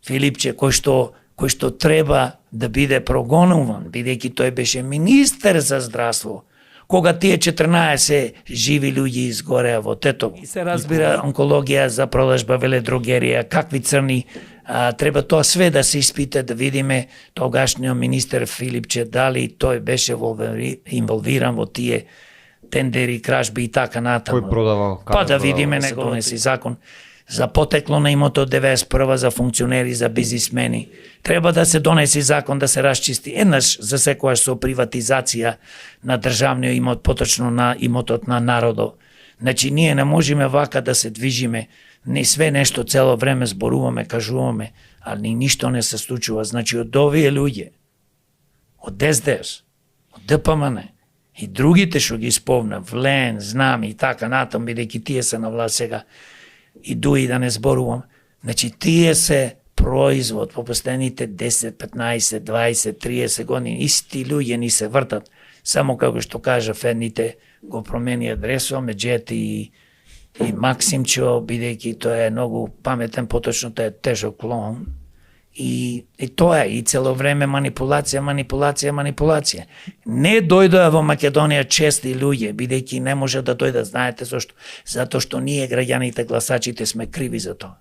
Филипче, кој што треба да биде прогонуван, бидејќи тој беше министер за здравство, кога тие 14 живи луѓе изгореа во Тетово. И се разбира онкологија, за продажба, веледрогерија, какви црни, треба тоа све да се испита, да видиме тогашниот министер Филипче дали тој беше инволвиран во тие тендери, кражби и така натаму. Кој продавал? Па да видиме, не донеси закон за потекло на имото 91 за функционери, за бизнисмени. Треба да се донеси закон да се расчисти еднаш за секојаш со приватизација на државниот имот, поточно на имотот на народот. Значи, ние не можеме вака да се движиме, не све нешто цело време зборуваме, кажуваме, али ништо не се случува. Значи, од овие луѓе, од ДСДС, од ДПМН и другите што ги спомна, Влен, Знам и така натам, бидејќи тие се на власт сега, и дуи да не зборувам, значи тие се производ по последните 10, 15, 20, 30 години, исти луѓе ни се вртат, само како што кажа едните го промени адресо, Меджет и Максимчо, бидејќи тој е многу паметен, поточно тој е тежок клон. И тоа е, и цело време манипулација. Не дојдоа во Македонија чести луѓе, бидејќи не може да дојдат, знаете зашто? Затоа што ние, граѓаните, гласачите, сме криви за тоа.